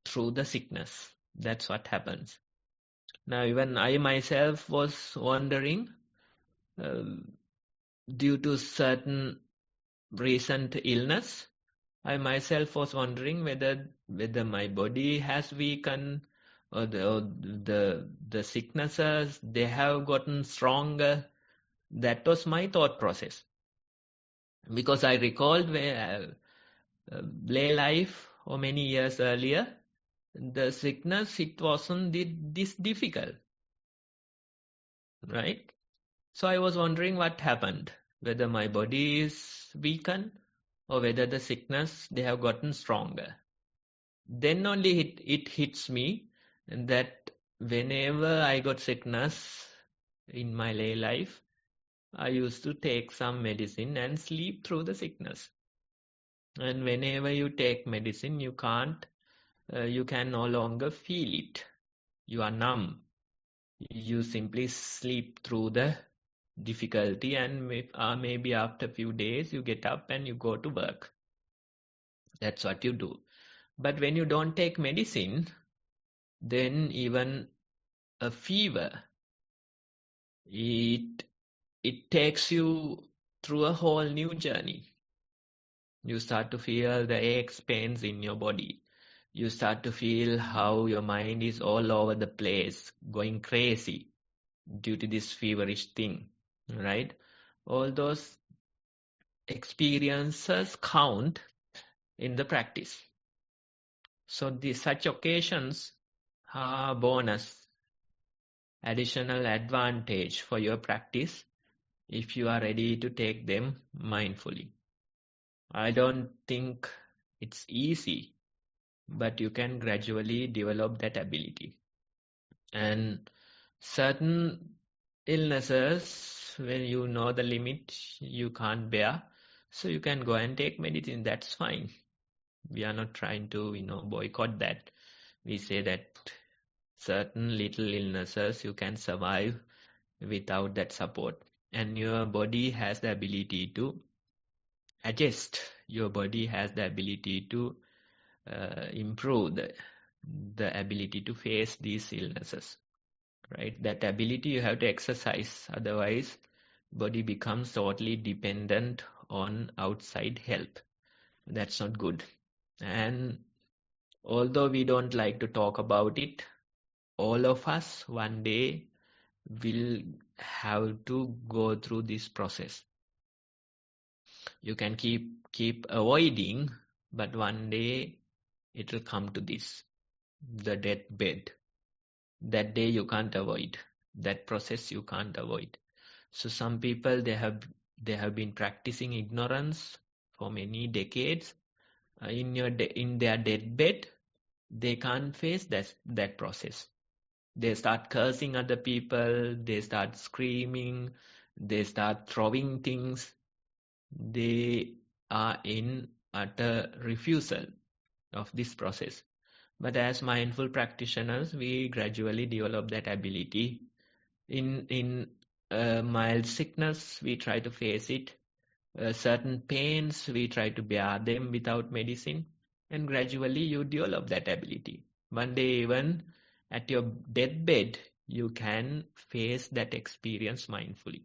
S2: through the sickness. That's what happens. Now, even I myself was wondering, due to certain recent illness, I myself was wondering whether my body has weakened, or the sicknesses, they have gotten stronger. That was my thought process. Because I recalled where lay life or many years earlier, the sickness, it wasn't this difficult, right? So I was wondering what happened, whether my body is weakened or whether the sickness, they have gotten stronger. Then only it hits me that whenever I got sickness in my lay life, I used to take some medicine and sleep through the sickness. And whenever you take medicine, you can no longer feel it. You are numb. You simply sleep through the difficulty, and maybe after a few days you get up and you go to work. That's what you do. But when you don't take medicine, then even a fever, it takes you through a whole new journey. You start to feel the aches, pains in your body. You start to feel how your mind is all over the place, going crazy due to this feverish thing, right? All those experiences count in the practice. So such occasions are bonus, additional advantage for your practice if you are ready to take them mindfully. I don't think it's easy, but you can gradually develop that ability. And certain illnesses, when you know the limit, you can't bear, so you can go and take medicine. That's fine. We are not trying to, boycott that. We say that certain little illnesses you can survive without that support, and your body has the ability to adjust. Your body has the ability to improve the ability to face these illnesses, right? That ability you have to exercise, otherwise body becomes totally dependent on outside help. That's not good. And although we don't like to talk about it, all of us one day will have to go through this process. You can keep avoiding, but one day it will come to this, the deathbed. That day you can't avoid. That process you can't avoid. So some people, they have been practicing ignorance for many decades. In their deathbed, they can't face that process. They start cursing other people. They start screaming. They start throwing things. They are in utter refusal of this process. But as mindful practitioners, we gradually develop that ability. In mild sickness, we try to face it. Certain pains, we try to bear them without medicine. And gradually you develop that ability. One day, even at your deathbed, you can face that experience mindfully.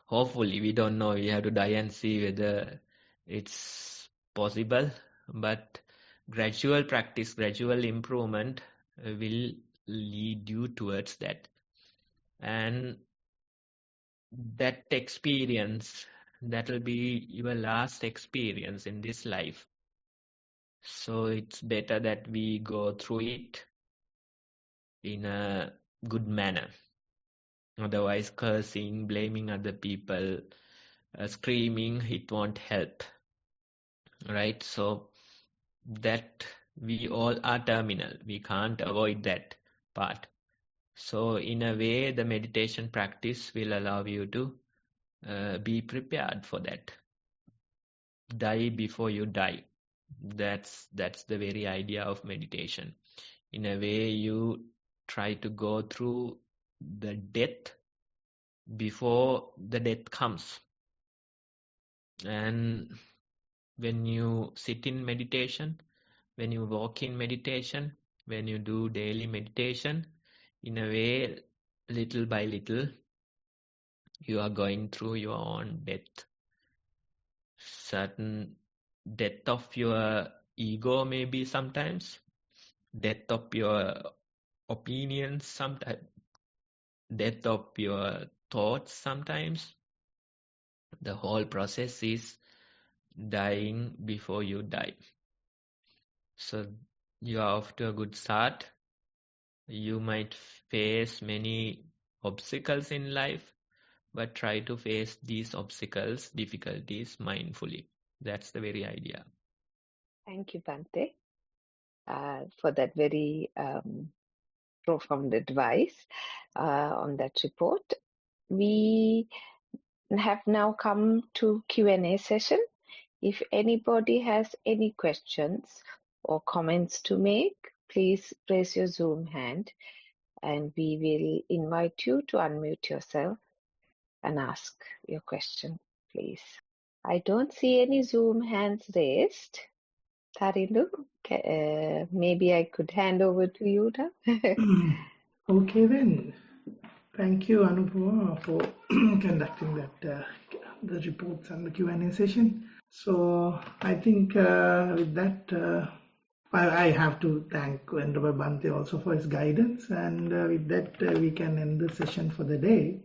S2: Hopefully, we don't know. We have to die and see whether it's possible. But gradual practice, gradual improvement will lead you towards that. And that experience, that will be your last experience in this life. So it's better that we go through it in a good manner. Otherwise, cursing, blaming other people, screaming, it won't help. Right? So that we all are terminal. We can't avoid that part. So in a way, the meditation practice will allow you to be prepared for that. Die before you die. That's the very idea of meditation. In a way, you try to go through the death before the death comes. And when you sit in meditation, when you walk in meditation, when you do daily meditation, in a way, little by little, you are going through your own death. Certain death of your ego maybe sometimes, death of your opinions sometimes, death of your thoughts sometimes. The whole process is dying before you die. So you are off to a good start. You might face many obstacles in life, but try to face these obstacles, difficulties mindfully. That's the very idea.
S3: Thank you, Bhante, for that very profound advice on that report. We have now come to Q&A session. If anybody has any questions or comments to make, please raise your Zoom hand and we will invite you to unmute yourself and ask your question, please. I don't see any Zoom hands raised. Tarindu, maybe I could hand over to you now.
S1: Okay then. Thank you, Anupama, for conducting that the reports and the Q&A session. So I think with that, I have to thank Venerable Bhante also for his guidance, and with that we can end the session for the day.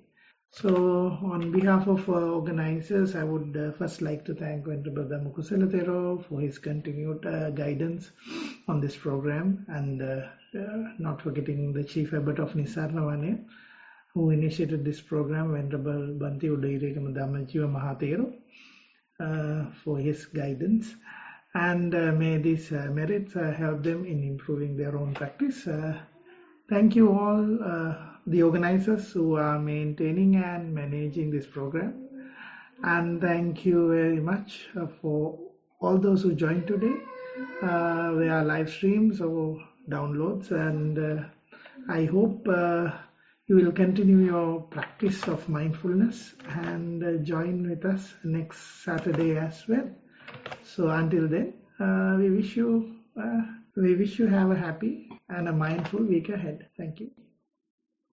S1: So on behalf of organizers, I would first like to thank Venerable Dhamma Kusala Thero for his continued guidance on this program, and not forgetting the Chief Abbot of Nissarana, Vanaya, who initiated this program, Venerable Bhante Udairekama Dhammajiva Mahathero, for his guidance. And may these merits help them in improving their own practice. Thank you all, the organizers who are maintaining and managing this program. And thank you very much for all those who joined today via live streams or downloads. And I hope you will continue your practice of mindfulness and join with us next Saturday as well. So until then, we wish you have a happy and a mindful week ahead. Thank you.